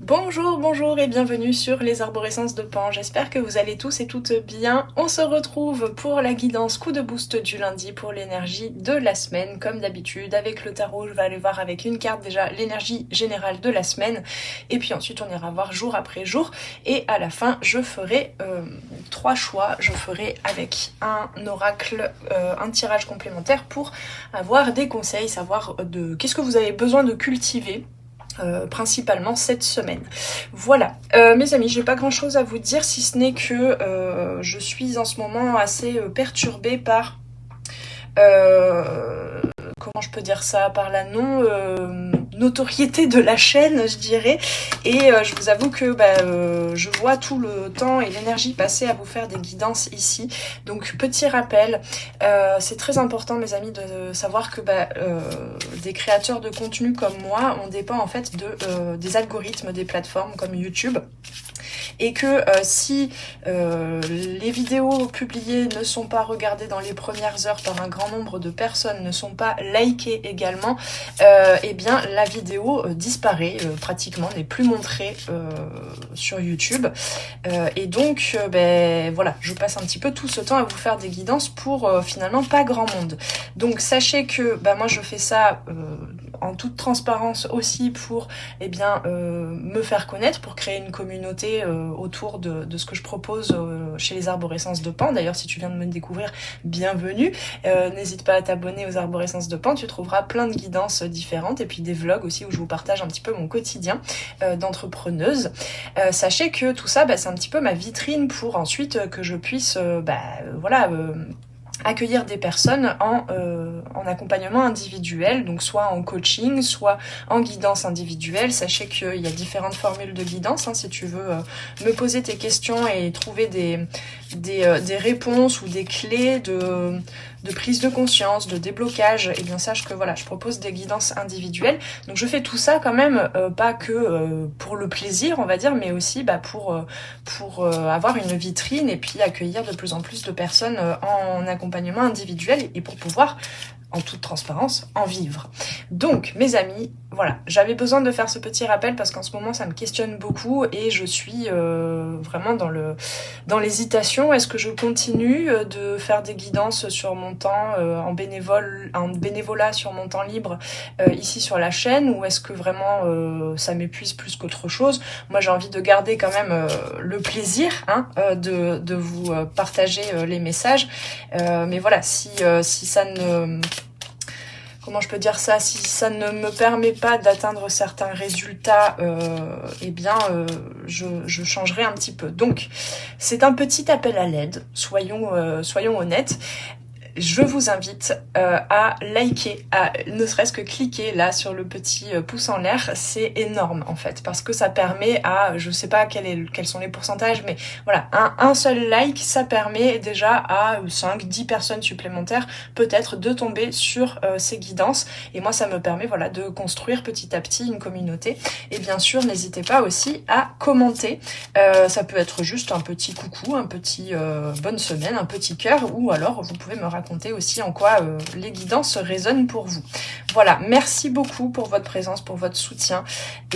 Bonjour et bienvenue sur les arborescences de Pan. J'espère que vous allez tous et toutes bien. On se retrouve pour la guidance coup de boost du lundi pour l'énergie de la semaine. Comme d'habitude, avec le tarot, je vais aller voir avec une carte déjà l'énergie générale de la semaine. Et puis ensuite, on ira voir jour après jour. Et à la fin, je ferai 3 choix. Je ferai avec un oracle, un tirage complémentaire pour avoir des conseils, savoir de qu'est-ce que vous avez besoin de cultiver. Principalement cette semaine. Voilà, mes amis, j'ai pas grand chose à vous dire si ce n'est que je suis en ce moment assez perturbée par comment je peux dire ça, par la non notoriété de la chaîne, je dirais, et je vous avoue que je vois tout le temps et l'énergie passer à vous faire des guidances ici. Donc petit rappel, c'est très important, mes amis, de savoir que des créateurs de contenu comme moi, on dépend en fait des algorithmes des plateformes comme YouTube. Et que si les vidéos publiées ne sont pas regardées dans les premières heures par un grand nombre de personnes, ne sont pas likées également, eh bien la vidéo disparaît pratiquement, n'est plus montrée sur YouTube. Et donc voilà, je passe un petit peu tout ce temps à vous faire des guidances pour finalement pas grand monde. Donc sachez que moi je fais ça en toute transparence aussi pour me faire connaître, pour créer une communauté autour de ce que je propose chez les arborescences de Pan. D'ailleurs, si tu viens de me découvrir, bienvenue. N'hésite pas à t'abonner aux arborescences de Pan, tu trouveras plein de guidances différentes et puis des vlogs aussi où je vous partage un petit peu mon quotidien d'entrepreneuse. Sachez que tout ça, c'est un petit peu ma vitrine pour ensuite que je puisse accueillir des personnes en accompagnement individuel, donc soit en coaching, soit en guidance individuelle. Sachez qu'il y a différentes formules de guidance, hein, si tu veux me poser tes questions et trouver des réponses ou des clés de prise de conscience, de déblocage, et bien sache que voilà, je propose des guidances individuelles. Donc je fais tout ça quand même, pas que pour le plaisir, on va dire, mais aussi pour avoir une vitrine et puis accueillir de plus en plus de personnes en accompagnement individuel et pour pouvoir, en toute transparence, en vivre. Donc, mes amis, voilà, j'avais besoin de faire ce petit rappel parce qu'en ce moment, ça me questionne beaucoup et je suis vraiment dans l'hésitation. Est-ce que je continue de faire des guidances sur mon temps en bénévolat sur mon temps libre ici sur la chaîne, ou est-ce que vraiment ça m'épuise plus qu'autre chose? Moi, j'ai envie de garder quand même le plaisir de vous partager les messages. Mais voilà, si ça ne... Comment je peux dire ça? Si ça ne me permet pas d'atteindre certains résultats, je changerai un petit peu. Donc, c'est un petit appel à l'aide, soyons honnêtes. Je vous invite à liker, à ne serait-ce que cliquer là sur le petit pouce en l'air. C'est énorme en fait, parce que ça permet à, je sais pas quels sont les pourcentages, mais voilà, un seul like, ça permet déjà à 5-10 personnes supplémentaires peut-être de tomber sur ces guidances. Et moi, ça me permet voilà, de construire petit à petit une communauté. Et bien sûr, n'hésitez pas aussi à commenter. Ça peut être juste un petit coucou, un petit bonne semaine, un petit cœur, ou alors vous pouvez me raconter aussi en quoi les guidances résonnent pour vous. Voilà, merci beaucoup pour votre présence, pour votre soutien,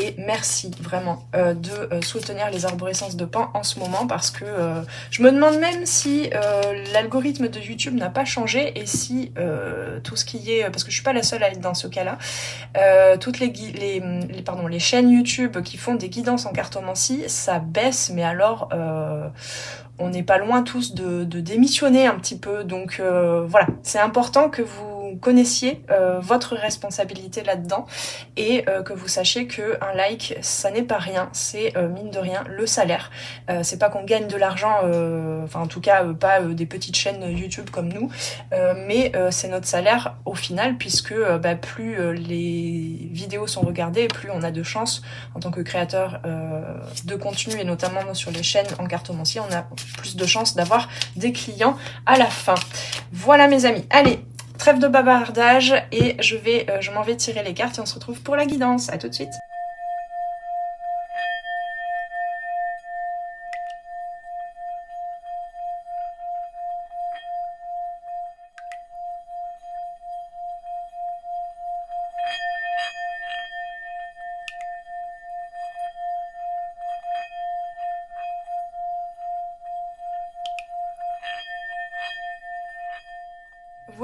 et merci vraiment de soutenir les arborescences de Pan en ce moment, parce que je me demande même si l'algorithme de YouTube n'a pas changé, et si tout ce qui est, parce que je suis pas la seule à être dans ce cas-là, toutes les chaînes YouTube qui font des guidances en cartomancie, ça baisse, mais alors on n'est pas loin tous de démissionner un petit peu. Donc voilà, c'est important que vous connaissiez votre responsabilité là-dedans, et que vous sachiez que un like, ça n'est pas rien, c'est mine de rien le salaire. C'est pas qu'on gagne de l'argent, enfin en tout cas pas des petites chaînes YouTube comme nous, mais c'est notre salaire au final, puisque plus les vidéos sont regardées, plus on a de chance en tant que créateur de contenu, et notamment sur les chaînes en cartomancie, on a plus de chances d'avoir des clients à la fin. Voilà mes amis, allez, trêve de bavardage, et je m'en vais tirer les cartes et on se retrouve pour la guidance. À tout de suite.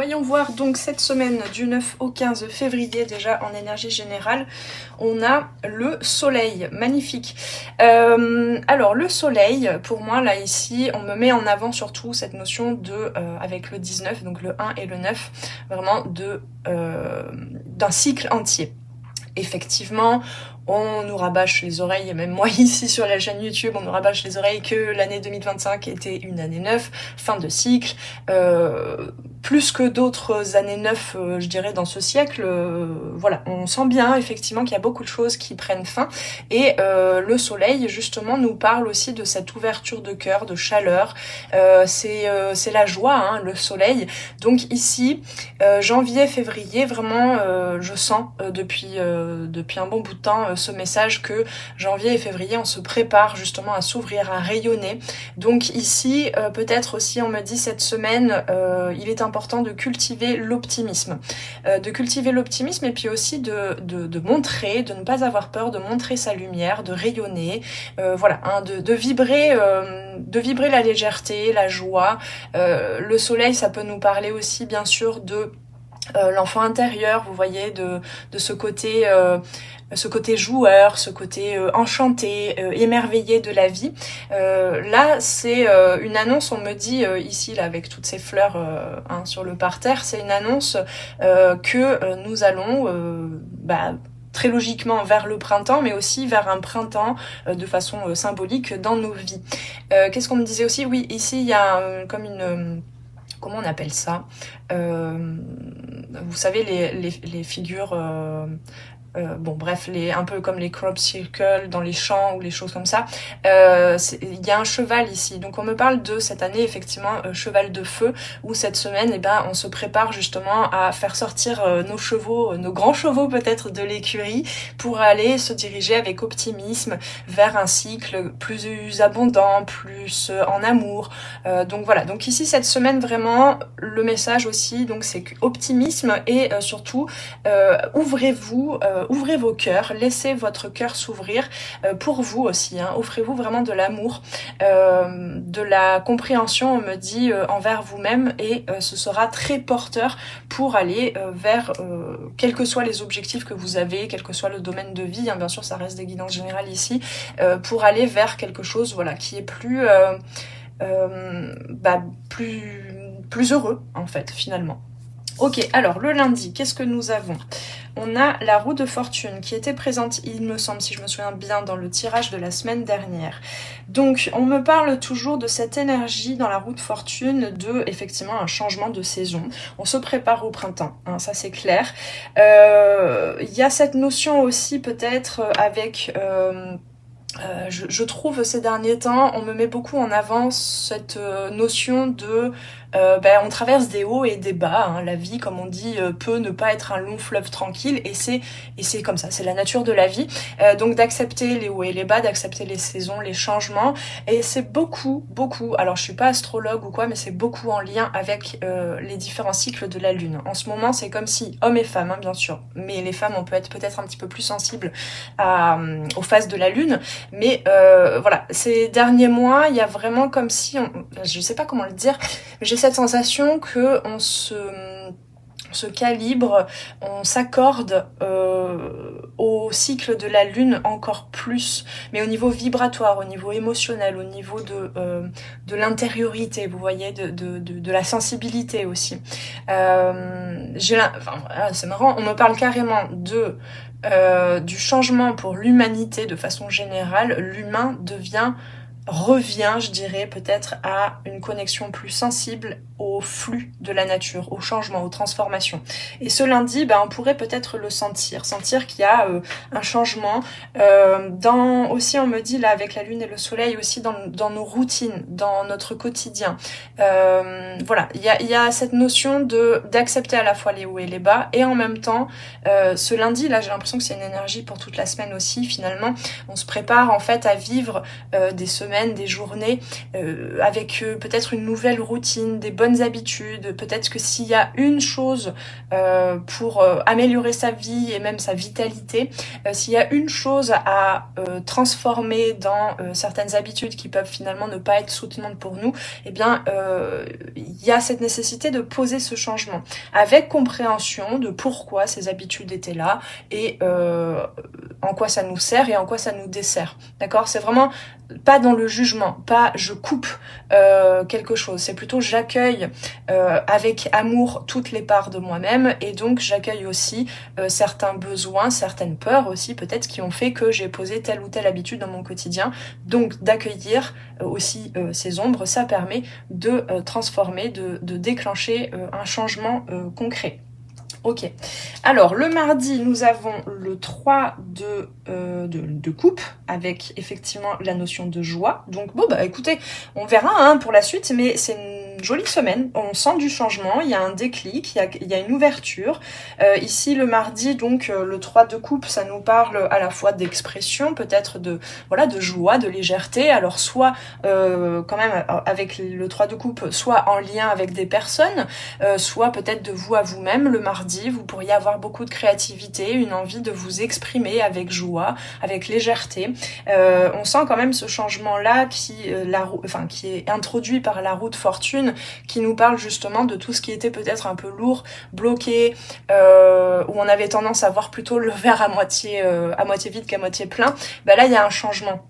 Voyons voir donc cette semaine du 9 au 15 février déjà en énergie générale. On a le soleil, magnifique. Alors le soleil, pour moi là ici, on me met en avant surtout cette notion de, avec le 19, donc le 1 et le 9, vraiment d'un cycle entier. Effectivement, on nous rabâche les oreilles, et même moi ici sur la chaîne YouTube, on nous rabâche les oreilles que l'année 2025 était une année 9, fin de cycle, plus que d'autres années 9, je dirais, dans ce siècle. Voilà, on sent bien effectivement qu'il y a beaucoup de choses qui prennent fin, et le soleil justement nous parle aussi de cette ouverture de cœur, de chaleur, c'est la joie, hein, le soleil. Donc ici, janvier, février, vraiment, je sens depuis un bon bout de temps ce message que janvier et février on se prépare justement à s'ouvrir, à rayonner. Donc ici peut-être aussi on me dit cette semaine il est important de cultiver l'optimisme, et puis aussi de montrer, de ne pas avoir peur, de montrer sa lumière, de rayonner, voilà, hein, de vibrer la légèreté, la joie. Le soleil ça peut nous parler aussi bien sûr de l'enfant intérieur, vous voyez, de ce côté joueur, ce côté enchanté, émerveillé de la vie. Là, c'est une annonce, on me dit ici, là, avec toutes ces fleurs hein, sur le parterre, c'est une annonce que nous allons très logiquement vers le printemps, mais aussi vers un printemps de façon symbolique dans nos vies. Qu'est-ce qu'on me disait aussi? Oui, ici, il y a comme une... comment on appelle ça, vous savez les figures bon bref, un peu comme les crop circles dans les champs ou les choses comme ça. Il y a un cheval ici, donc on me parle de cette année effectivement cheval de feu, où cette semaine on se prépare justement à faire sortir nos chevaux, nos grands chevaux peut-être de l'écurie, pour aller se diriger avec optimisme vers un cycle plus abondant, plus en amour. Donc voilà, donc ici cette semaine vraiment le message aussi, donc c'est optimisme et surtout ouvrez vos cœurs, laissez votre cœur s'ouvrir pour vous aussi, hein. Offrez-vous vraiment de l'amour, de la compréhension, on me dit, envers vous-même, et ce sera très porteur pour aller vers quels que soient les objectifs que vous avez, quel que soit le domaine de vie, hein, bien sûr ça reste des guidances générales ici, pour aller vers quelque chose voilà, qui est plus heureux en fait finalement. Ok, alors le lundi, qu'est-ce que nous avons? On a la roue de fortune qui était présente, il me semble, si je me souviens bien, dans le tirage de la semaine dernière. Donc, on me parle toujours de cette énergie dans la roue de fortune de, effectivement, un changement de saison. On se prépare au printemps, hein, ça c'est clair. Il y a cette notion aussi peut-être avec... je trouve ces derniers temps, on me met beaucoup en avant cette notion de on traverse des hauts et des bas, hein. La vie, comme on dit, peut ne pas être un long fleuve tranquille, et c'est comme ça, c'est la nature de la vie. Donc d'accepter les hauts et les bas, d'accepter les saisons, les changements, et c'est beaucoup, alors je suis pas astrologue ou quoi, mais c'est beaucoup en lien avec les différents cycles de la lune. En ce moment, c'est comme si, hommes et femmes, hein, bien sûr, mais les femmes, on peut être peut-être un petit peu plus sensibles aux phases de la lune, mais voilà, ces derniers mois, il y a vraiment comme si, je sais pas comment le dire, mais j'ai cette sensation que on se calibre, on s'accorde au cycle de la lune encore plus, mais au niveau vibratoire, au niveau émotionnel, au niveau de l'intériorité, vous voyez, de la sensibilité aussi. C'est marrant, on me parle carrément du changement pour l'humanité de façon générale. L'humain revient, je dirais, peut-être à une connexion plus sensible au flux de la nature, au changement, aux transformations. Et ce lundi, on pourrait peut-être le sentir qu'il y a un changement aussi, on me dit là avec la lune et le soleil, aussi dans nos routines, dans notre quotidien. Voilà, il y a cette notion d'accepter à la fois les hauts et les bas, et en même temps, ce lundi là, j'ai l'impression que c'est une énergie pour toute la semaine aussi. Finalement, on se prépare en fait à vivre des semaines semaines, des journées avec peut-être une nouvelle routine, des bonnes habitudes. Peut-être que s'il y a une chose pour améliorer sa vie et même sa vitalité, s'il y a une chose à transformer dans certaines habitudes qui peuvent finalement ne pas être soutenantes pour nous, eh bien il y a cette nécessité de poser ce changement avec compréhension de pourquoi ces habitudes étaient là et en quoi ça nous sert et en quoi ça nous dessert. D'accord? C'est vraiment pas dans le jugement, pas je coupe quelque chose, c'est plutôt j'accueille avec amour toutes les parts de moi-même et donc j'accueille aussi certains besoins, certaines peurs aussi peut-être qui ont fait que j'ai posé telle ou telle habitude dans mon quotidien. Donc d'accueillir aussi ces ombres, ça permet de transformer, de déclencher un changement concret. Ok. Alors, le mardi, nous avons le 3 de coupe, avec effectivement la notion de joie. Donc, bon, bah écoutez, on verra hein, pour la suite, mais c'est une jolie semaine. On sent du changement, il y a un déclic, il y a une ouverture. Ici, le mardi, donc, le 3 de coupe, ça nous parle à la fois d'expression, peut-être de joie, de légèreté. Alors, soit quand même avec le 3 de coupe, soit en lien avec des personnes, soit peut-être de vous à vous-même. Le mardi, vous pourriez avoir beaucoup de créativité, une envie de vous exprimer avec joie, avec légèreté. On sent quand même ce changement-là qui est introduit par la roue de fortune, qui nous parle justement de tout ce qui était peut-être un peu lourd, bloqué, où on avait tendance à voir plutôt le verre à moitié vide qu'à moitié plein. Bah là, il y a un changement,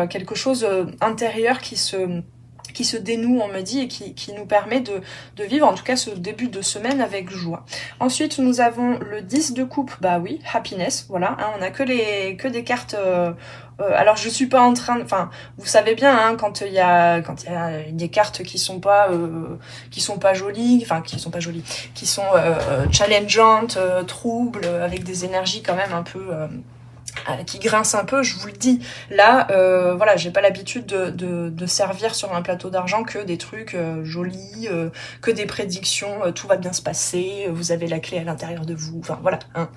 quelque chose intérieur qui se dénoue, on me dit, et qui nous permet de vivre en tout cas ce début de semaine avec joie. Ensuite, nous avons le 10 de coupe, bah oui, happiness, voilà, hein, on n'a que des cartes... alors je suis pas en train de... Enfin, vous savez bien, hein, quand il y a des cartes qui sont pas jolies, qui sont challengeantes, troubles, avec des énergies quand même un peu... qui grince un peu, je vous le dis. Là, voilà, j'ai pas l'habitude de servir sur un plateau d'argent que des trucs jolis, que des prédictions, tout va bien se passer, vous avez la clé à l'intérieur de vous, enfin voilà. Hein.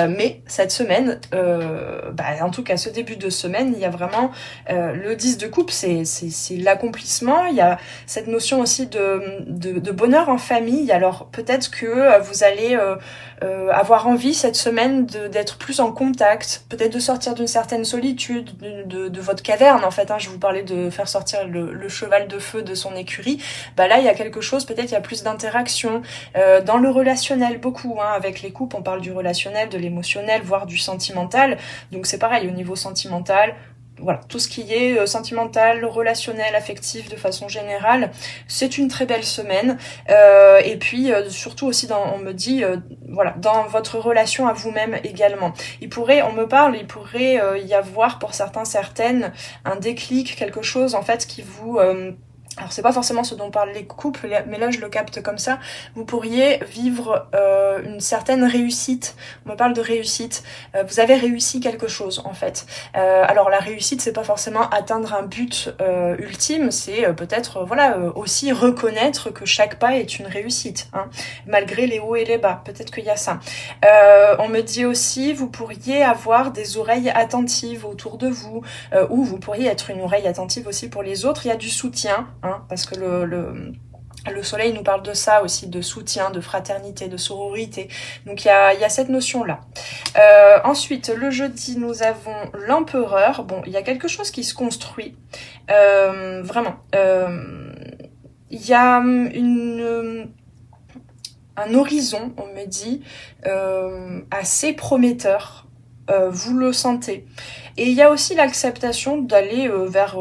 Mais cette semaine, en tout cas ce début de semaine, il y a vraiment le 10 de coupe, c'est l'accomplissement, il y a cette notion aussi de bonheur en famille. Alors peut-être que vous allez avoir envie cette semaine d'être plus en contact, peut-être de sortir d'une certaine solitude, de votre caverne en fait, hein. Je vous parlais de faire sortir le cheval de feu de son écurie. Bah là il y a quelque chose, peut-être il y a plus d'interaction dans le relationnel, beaucoup hein. Avec les couples on parle du relationnel, de l'émotionnel, voire du sentimental, donc c'est pareil au niveau sentimental. Voilà, tout ce qui est sentimental, relationnel, affectif de façon générale, c'est une très belle semaine. Et puis surtout aussi on me dit dans votre relation à vous-même également. Il pourrait y avoir pour certaines un déclic, quelque chose en fait qui vous alors c'est pas forcément ce dont parlent les couples, mais là je le capte comme ça. Vous pourriez vivre une certaine réussite. On me parle de réussite. Vous avez réussi quelque chose en fait. Alors la réussite c'est pas forcément atteindre un but ultime, c'est peut-être aussi reconnaître que chaque pas est une réussite, hein, malgré les hauts et les bas. Peut-être qu'il y a ça. On me dit aussi vous pourriez avoir des oreilles attentives autour de vous, ou vous pourriez être une oreille attentive aussi pour les autres. Il y a du soutien. Hein, parce que le soleil nous parle de ça aussi, de soutien, de fraternité, de sororité. Donc il y a cette notion-là. Ensuite, le jeudi, nous avons l'empereur. Bon, il y a quelque chose qui se construit. Vraiment. Il y a un horizon, on me dit, assez prometteur. Vous le sentez. Et il y a aussi l'acceptation d'aller vers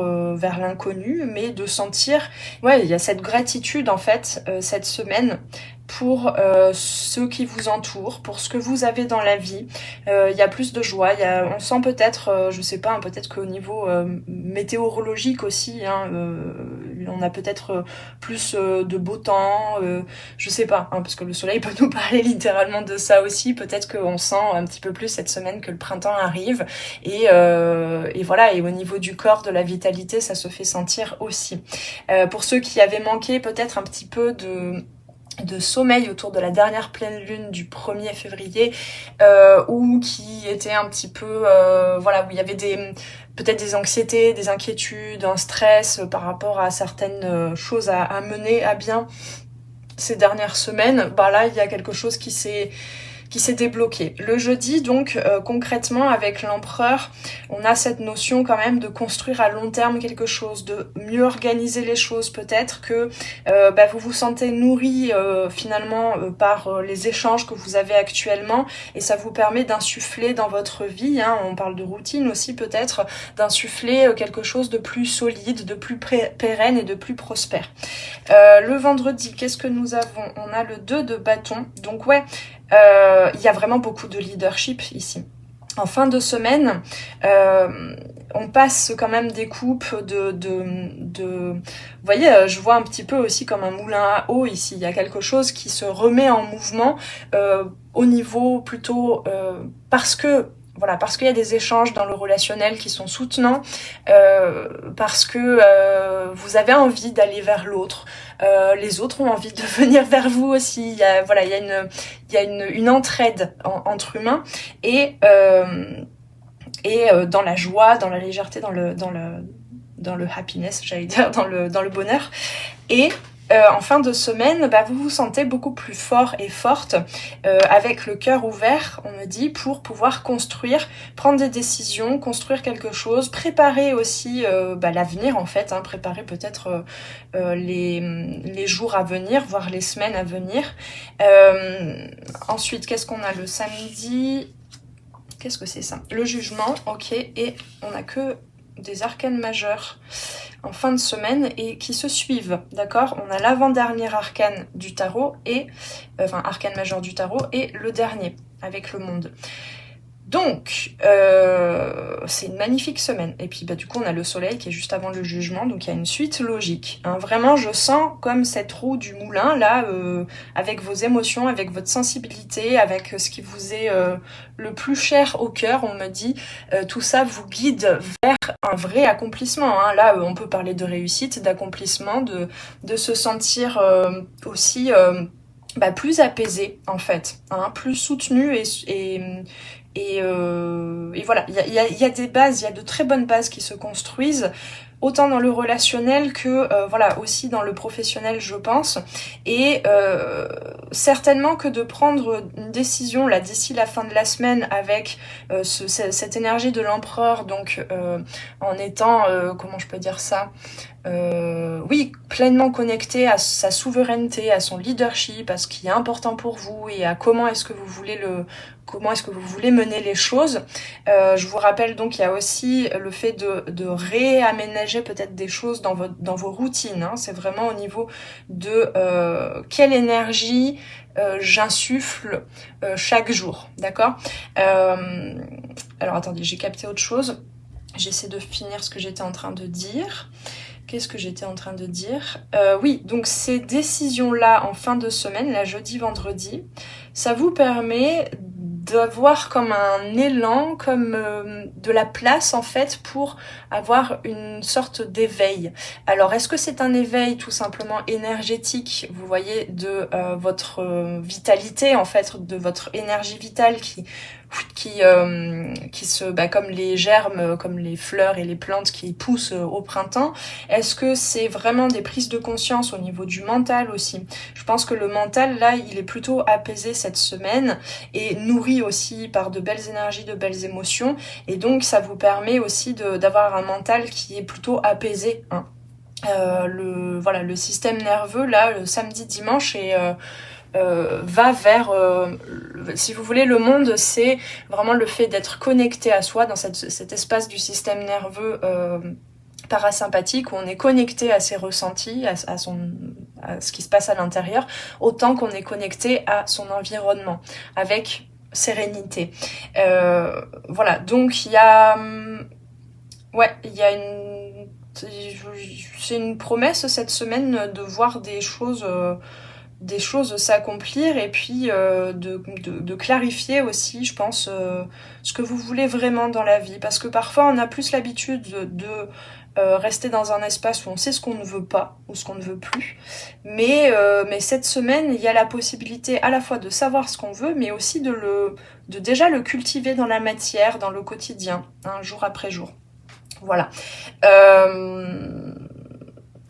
l'inconnu, mais de sentir, il y a cette gratitude en fait cette semaine pour ceux qui vous entourent, pour ce que vous avez dans la vie. Il y a plus de joie, on sent peut-être, je sais pas, peut-être qu'au niveau météorologique aussi, hein, on a peut-être plus de beau temps, je sais pas, hein, parce que le soleil peut nous parler littéralement de ça aussi. Peut-être qu'on sent un petit peu plus cette semaine que le printemps arrive, et voilà, et au niveau du corps, de la vitalité, ça se fait sentir aussi. Pour ceux qui avaient manqué peut-être un petit peu de sommeil autour de la dernière pleine lune du 1er février, ou qui était un petit peu où il y avait peut-être des anxiétés, des inquiétudes, un stress par rapport à certaines choses à mener à bien ces dernières semaines, bah là il y a quelque chose qui s'est débloqué. Le jeudi, donc, concrètement, avec l'empereur, on a cette notion quand même de construire à long terme quelque chose, de mieux organiser les choses. Peut-être que vous vous sentez nourri finalement par les échanges que vous avez actuellement, et ça vous permet d'insuffler dans votre vie, hein, on parle de routine aussi peut-être, d'insuffler quelque chose de plus solide, de plus pérenne et de plus prospère. Le vendredi, qu'est-ce que nous avons? On a le 2 de bâton, donc ouais, il y a vraiment beaucoup de leadership ici. En fin de semaine, on passe quand même des coupes vous voyez, je vois un petit peu aussi comme un moulin à eau ici. Il y a quelque chose qui se remet en mouvement au niveau plutôt parce qu'il y a des échanges dans le relationnel qui sont soutenants, parce que vous avez envie d'aller vers l'autre, les autres ont envie de venir vers vous aussi. Il y a une entraide entre humains et dans la joie, dans la légèreté, dans le happiness, j'allais dire, dans le bonheur. Et en fin de semaine, vous vous sentez beaucoup plus fort et forte, avec le cœur ouvert, on me dit, pour pouvoir construire, prendre des décisions, construire quelque chose, préparer aussi l'avenir en fait, hein, préparer peut-être les jours à venir, voire les semaines à venir. Ensuite, qu'est-ce qu'on a le samedi? Qu'est-ce que c'est ça? Le jugement, ok, et on n'a que des arcanes majeures en fin de semaine et qui se suivent, d'accord? On a l'avant-dernier arcane du tarot arcane majeur du tarot et le dernier avec le monde. Donc, c'est une magnifique semaine. Et puis, du coup, on a le soleil qui est juste avant le jugement, donc il y a une suite logique. Hein. Vraiment, je sens comme cette roue du moulin, là, avec vos émotions, avec votre sensibilité, avec ce qui vous est le plus cher au cœur, on me dit, tout ça vous guide vers un vrai accomplissement. Hein. Là, on peut parler de réussite, d'accomplissement, de se sentir aussi plus apaisé, en fait, hein, plus soutenu et voilà, il y a des bases, il y a de très bonnes bases qui se construisent, autant dans le relationnel que aussi dans le professionnel, je pense. Et certainement que de prendre une décision là d'ici la fin de la semaine avec cette énergie de l'empereur, donc en étant comment je peux dire ça, pleinement connecté à sa souveraineté, à son leadership, à ce qui est important pour vous et à comment est-ce que vous voulez mener les choses. Je vous rappelle donc qu'il y a aussi le fait de réaménager peut-être des choses dans vos routines. Hein. C'est vraiment au niveau de quelle énergie j'insuffle chaque jour, d'accord? Alors attendez, j'ai capté autre chose. J'essaie de finir ce que j'étais en train de dire. Qu'est-ce que j'étais en train de dire? Oui, donc ces décisions-là en fin de semaine, la jeudi, vendredi, ça vous permet d'avoir comme un élan, comme de la place en fait pour avoir une sorte d'éveil. Alors est-ce que c'est un éveil tout simplement énergétique, vous voyez, de votre vitalité en fait, de votre énergie vitale qui se comme les germes, comme les fleurs et les plantes qui poussent au printemps? Est-ce que c'est vraiment des prises de conscience au niveau du mental aussi? Je pense que le mental là, il est plutôt apaisé cette semaine et nourri aussi par de belles énergies, de belles émotions, et donc ça vous permet aussi d'avoir un mental qui est plutôt apaisé, hein. Le système nerveux là, le samedi, dimanche va vers, si vous voulez, le monde, c'est vraiment le fait d'être connecté à soi dans cet espace du système nerveux parasympathique où on est connecté à ses ressentis, à ce qui se passe à l'intérieur, autant qu'on est connecté à son environnement avec sérénité. Voilà, donc il y a c'est une promesse cette semaine de voir des choses s'accomplir, et puis de clarifier aussi, je pense, ce que vous voulez vraiment dans la vie, parce que parfois on a plus l'habitude de rester dans un espace où on sait ce qu'on ne veut pas ou ce qu'on ne veut plus, mais cette semaine il y a la possibilité à la fois de savoir ce qu'on veut, mais aussi de déjà le cultiver dans la matière, dans le quotidien, hein, jour après jour. Voilà.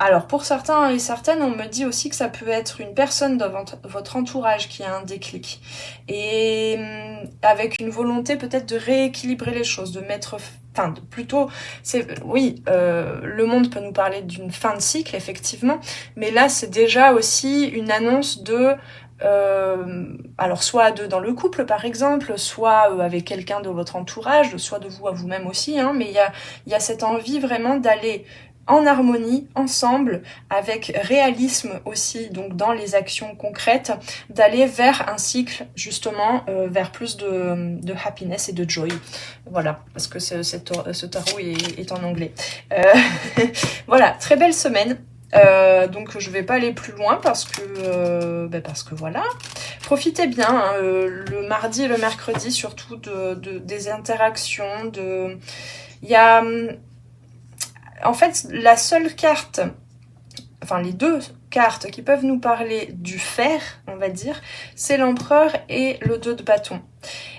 Alors pour certains et certaines, on me dit aussi que ça peut être une personne dans votre entourage qui a un déclic. Et avec une volonté peut-être de rééquilibrer les choses, de mettre... Enfin, plutôt, le monde peut nous parler d'une fin de cycle, effectivement, mais là, c'est déjà aussi une annonce de... alors soit à deux dans le couple par exemple, soit avec quelqu'un de votre entourage, soit de vous à vous-même aussi, hein, mais il y a cette envie vraiment d'aller en harmonie, ensemble, avec réalisme aussi, donc dans les actions concrètes, d'aller vers un cycle, justement, vers plus de happiness et de joy. Voilà, parce que ce tarot est en anglais. Voilà, très belle semaine. Donc je vais pas aller plus loin parce que voilà. Profitez bien, hein, le mardi et le mercredi, surtout des interactions, il y a... En fait, la seule carte, enfin les deux cartes qui peuvent nous parler du fer, on va dire, c'est l'empereur et le 2 de bâton.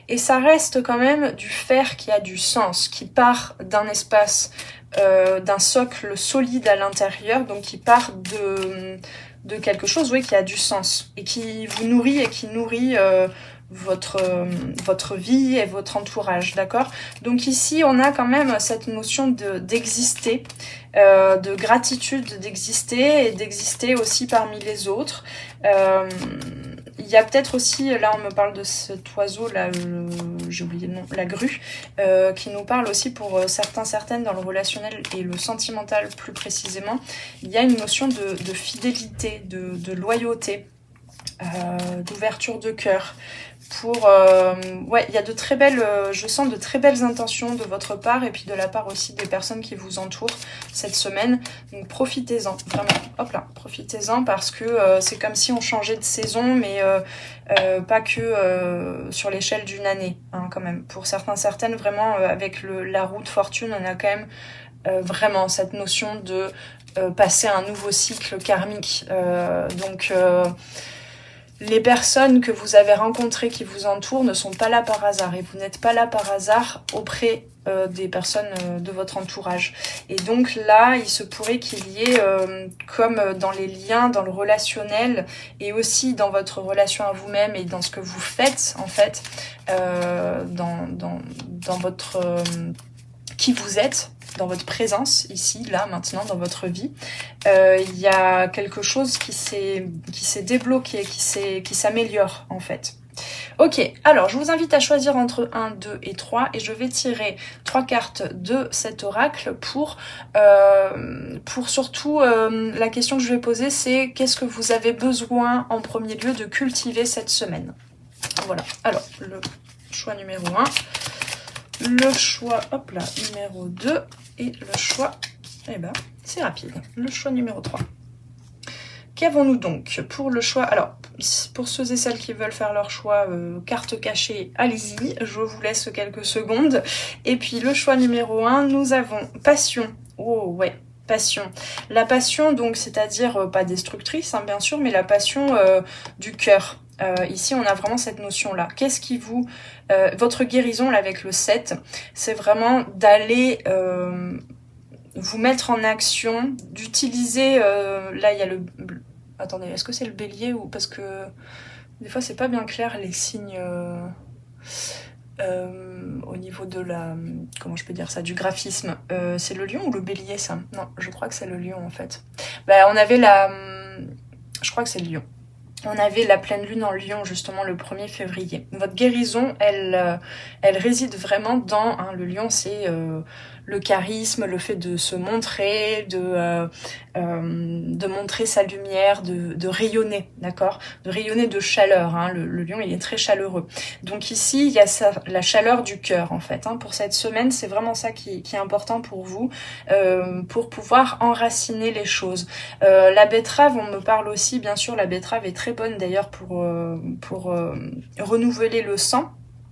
Et ça reste quand même du fer qui a du sens, qui part d'un espace, d'un socle solide à l'intérieur, donc qui part de quelque chose, oui, qui a du sens, et qui vous nourrit et qui nourrit... votre vie et votre entourage, d'accord? Donc ici, on a quand même cette notion d'exister, de gratitude d'exister et d'exister aussi parmi les autres. Il y a peut-être aussi, là on me parle de cet oiseau, là, j'ai oublié le nom, la grue, qui nous parle aussi pour certaines dans le relationnel et le sentimental plus précisément. Il y a une notion de fidélité, de loyauté, d'ouverture de cœur. Il y a de très belles, je sens de très belles intentions de votre part et puis de la part aussi des personnes qui vous entourent cette semaine. Donc profitez-en, vraiment. Hop là, profitez-en parce que c'est comme si on changeait de saison, mais pas que sur l'échelle d'une année, hein, quand même. Pour certaines, vraiment, avec la roue de fortune, on a quand même vraiment cette notion de passer à un nouveau cycle karmique. Les personnes que vous avez rencontrées qui vous entourent ne sont pas là par hasard et vous n'êtes pas là par hasard auprès des personnes de votre entourage. Et donc là, il se pourrait qu'il y ait, comme dans les liens, dans le relationnel et aussi dans votre relation à vous-même et dans ce que vous faites en fait, dans votre... qui vous êtes, dans votre présence, ici, là, maintenant, dans votre vie, il y a quelque chose qui s'est débloqué, qui s'améliore, en fait. Ok, alors, je vous invite à choisir entre 1, 2 et 3, et je vais tirer 3 cartes de cet oracle pour surtout, la question que je vais poser, c'est qu'est-ce que vous avez besoin, en premier lieu, de cultiver cette semaine? Voilà, alors, le choix numéro 1. Le choix, hop là, numéro 2 et le choix, c'est rapide, le choix numéro 3. Qu'avons-nous donc pour le choix? Alors, pour ceux et celles qui veulent faire leur choix carte cachée, allez-y, je vous laisse quelques secondes. Et puis le choix numéro 1, nous avons passion. Oh ouais, passion. La passion, donc, c'est-à-dire pas destructrice, hein, bien sûr, mais la passion du cœur. Ici, on a vraiment cette notion-là. Qu'est-ce qui vous... votre guérison, là, avec le 7, c'est vraiment d'aller vous mettre en action, d'utiliser... là, il y a le... Attendez, est-ce que c'est le bélier ou... Parce que des fois, c'est pas bien clair, les signes... au niveau de la... Comment je peux dire ça? Du graphisme. C'est le lion ou le bélier, ça? Non, je crois que c'est le lion, en fait. On avait la... Je crois que c'est le lion. On avait la pleine lune en Lion justement le 1er février. Votre guérison, elle réside vraiment dans... Hein, le Lion, c'est le charisme, le fait de se montrer, de montrer sa lumière, de rayonner, d'accord? De rayonner de chaleur. Hein, le Lion, il est très chaleureux. Donc ici, il y a la chaleur du cœur en fait. Hein, pour cette semaine, c'est vraiment ça qui est important pour vous, pour pouvoir enraciner les choses. La betterave, on me parle aussi, bien sûr, la betterave est très bonne d'ailleurs pour renouveler le sang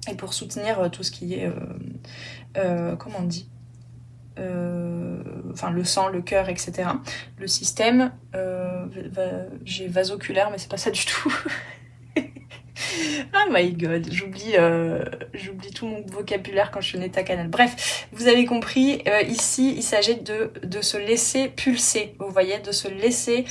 et pour soutenir tout ce qui est comment on dit, le sang, le cœur, etc. Le système, j'ai vasoculaire, mais c'est pas ça du tout. Oh my god, j'oublie tout mon vocabulaire quand je suis neta canal. Bref, vous avez compris, ici il s'agit de se laisser pulser, vous voyez, de se laisser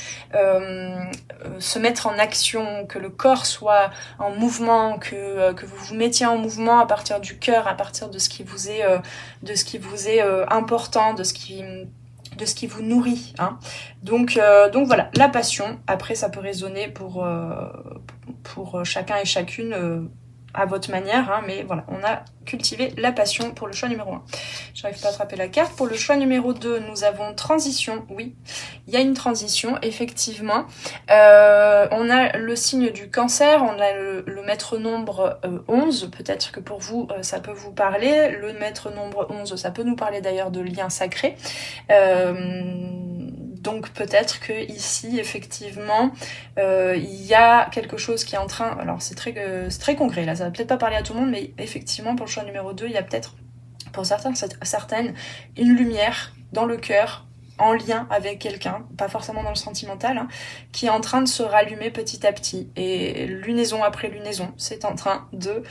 se mettre en action, que le corps soit en mouvement, que vous vous mettiez en mouvement à partir du cœur, à partir de ce qui vous est important, de ce qui vous nourrit, hein. Donc voilà, la passion. Après, ça peut résonner pour chacun et chacune à votre manière, hein, mais voilà, on a cultivé la passion pour le choix numéro 1. J'arrive pas à attraper la carte. Pour le choix numéro 2, nous avons transition. Oui, il y a une transition, effectivement. On a le signe du cancer, on a le maître nombre 11. Peut-être que pour vous, ça peut vous parler. Le maître nombre 11, ça peut nous parler d'ailleurs de liens sacrés. Donc peut-être que ici, effectivement, il y a quelque chose qui est en train... Alors c'est très concret, là, ça va peut-être pas parler à tout le monde, mais effectivement, pour le choix numéro 2, il y a peut-être, pour certaines, une lumière dans le cœur, en lien avec quelqu'un, pas forcément dans le sentimental, hein, qui est en train de se rallumer petit à petit. Et lunaison après lunaison, c'est en train de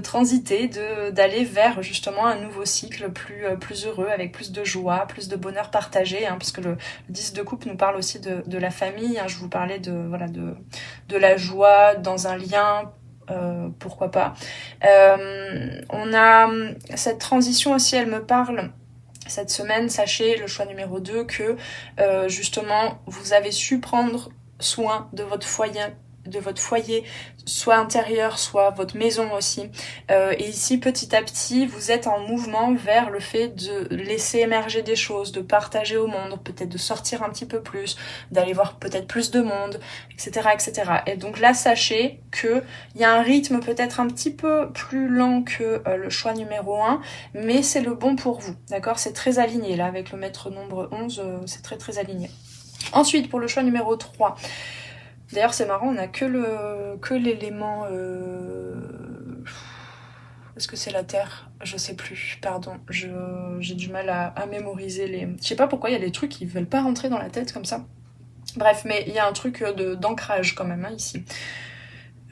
transiter, d'aller vers justement un nouveau cycle plus heureux, avec plus de joie, plus de bonheur partagé, hein, parce que le 10 de coupe nous parle aussi de la famille, hein, je vous parlais de la joie dans un lien, pourquoi pas. On a cette transition aussi, elle me parle cette semaine. Sachez, le choix numéro 2, que justement vous avez su prendre soin de votre foyer, soit intérieur, soit votre maison aussi. Et ici, petit à petit, vous êtes en mouvement vers le fait de laisser émerger des choses, de partager au monde, peut-être de sortir un petit peu plus, d'aller voir peut-être plus de monde, etc., etc. Et donc là, sachez que il y a un rythme peut-être un petit peu plus lent que le choix numéro 1, mais c'est le bon pour vous, d'accord? C'est très aligné, là, avec le maître nombre 11, c'est très très aligné. Ensuite, pour le choix numéro 3, d'ailleurs, c'est marrant, on a que l'élément... Est-ce que c'est la Terre? Je sais plus, pardon. J'ai du mal à mémoriser les... Je sais pas pourquoi il y a des trucs qui veulent pas rentrer dans la tête comme ça. Bref, mais il y a un truc d'ancrage quand même, hein, ici.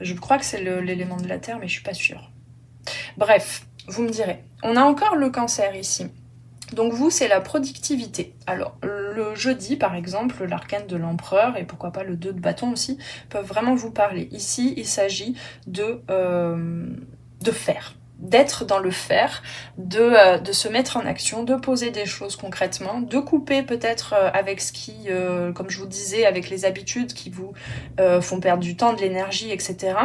Je crois que c'est l'élément de la Terre, mais je suis pas sûre. Bref, vous me direz. On a encore le Cancer ici. Donc vous, c'est la productivité. Alors, le jeudi, par exemple, l'arcane de l'empereur, et pourquoi pas le 2 de bâton aussi, peuvent vraiment vous parler. Ici, il s'agit de faire, d'être dans le faire, de se mettre en action, de poser des choses concrètement, de couper peut-être avec ce qui, comme je vous disais, avec les habitudes qui vous font perdre du temps, de l'énergie, etc.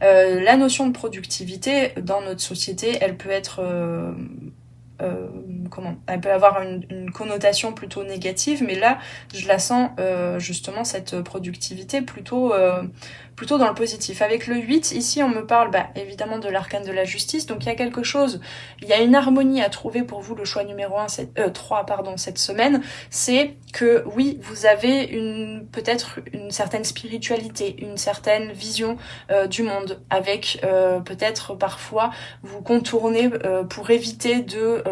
La notion de productivité dans notre société, elle peut être... elle peut avoir une connotation plutôt négative, mais là je la sens justement, cette productivité plutôt dans le positif. Avec le 8, ici on me parle évidemment de l'arcane de la justice, donc il y a quelque chose, il y a une harmonie à trouver pour vous, le choix numéro 3 cette semaine. C'est que oui, vous avez peut-être une certaine spiritualité, une certaine vision du monde, avec peut-être parfois vous contournez pour éviter de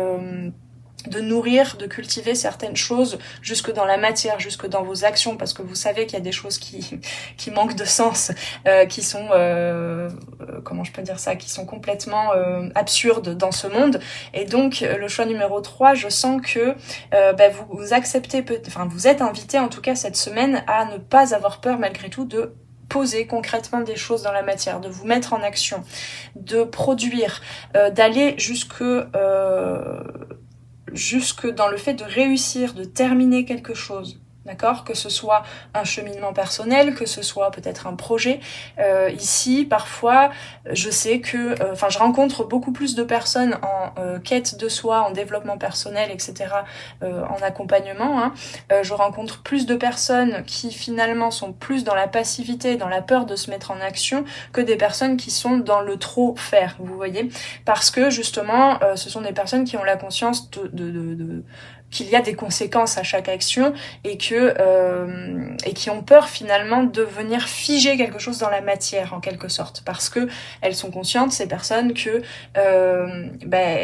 nourrir, de cultiver certaines choses jusque dans la matière, jusque dans vos actions, parce que vous savez qu'il y a des choses qui manquent de sens, qui sont comment je peux dire ça, qui sont complètement absurdes dans ce monde. Et donc le choix numéro 3, je sens que vous acceptez, vous êtes invité en tout cas cette semaine à ne pas avoir peur malgré tout de poser concrètement des choses dans la matière, de vous mettre en action, de produire, d'aller jusque dans le fait de réussir, de terminer quelque chose. D'accord, que ce soit un cheminement personnel, que ce soit peut-être un projet. Ici, parfois, je sais que, je rencontre beaucoup plus de personnes en quête de soi, en développement personnel, etc., en accompagnement. Hein. Je rencontre plus de personnes qui finalement sont plus dans la passivité, dans la peur de se mettre en action, que des personnes qui sont dans le trop faire. Vous voyez, parce que justement, ce sont des personnes qui ont la conscience qu'il y a des conséquences à chaque action et qui ont peur finalement de venir figer quelque chose dans la matière en quelque sorte, parce que elles sont conscientes, ces personnes, que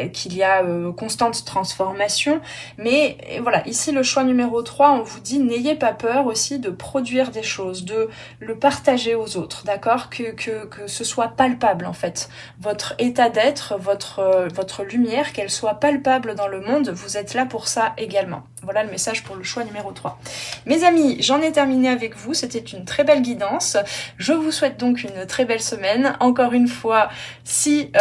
qu'il y a constante transformation. Mais voilà, ici le choix numéro 3, on vous dit n'ayez pas peur aussi de produire des choses, de le partager aux autres, d'accord, que ce soit palpable en fait, votre état d'être, votre lumière, qu'elle soit palpable dans le monde. Vous êtes là pour ça également. Voilà le message pour le choix numéro 3. Mes amis, j'en ai terminé avec vous. C'était une très belle guidance. Je vous souhaite donc une très belle semaine. Encore une fois, si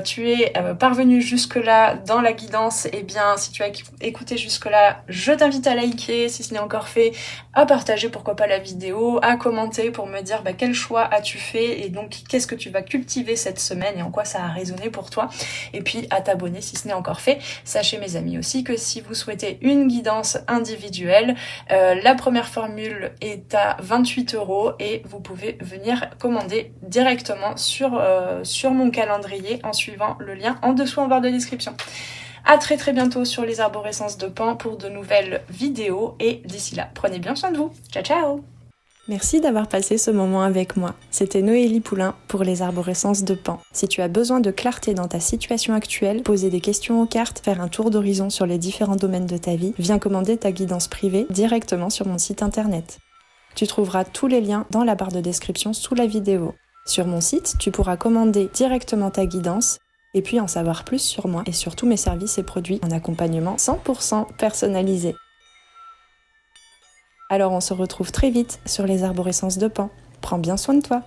tu es parvenu jusque-là dans la guidance, eh bien, si tu as écouté jusque-là, je t'invite à liker si ce n'est encore fait, à partager pourquoi pas la vidéo, à commenter pour me dire quel choix as-tu fait et donc qu'est-ce que tu vas cultiver cette semaine et en quoi ça a résonné pour toi. Et puis à t'abonner si ce n'est encore fait. Sachez mes amis aussi que si vous souhaitez une guidance individuelle, la première formule est à 28 € et vous pouvez venir commander directement sur mon calendrier en suivant le lien en dessous en barre de description. À très très bientôt sur les arborescences de Pan pour de nouvelles vidéos et d'ici là, prenez bien soin de vous. Ciao ciao! Merci d'avoir passé ce moment avec moi. C'était Noélie Poulain pour les arborescences de Pan. Si tu as besoin de clarté dans ta situation actuelle, poser des questions aux cartes, faire un tour d'horizon sur les différents domaines de ta vie, viens commander ta guidance privée directement sur mon site internet. Tu trouveras tous les liens dans la barre de description sous la vidéo. Sur mon site, tu pourras commander directement ta guidance et puis en savoir plus sur moi et sur tous mes services et produits en accompagnement 100% personnalisé. Alors on se retrouve très vite sur les arborescences de Pan. Prends bien soin de toi.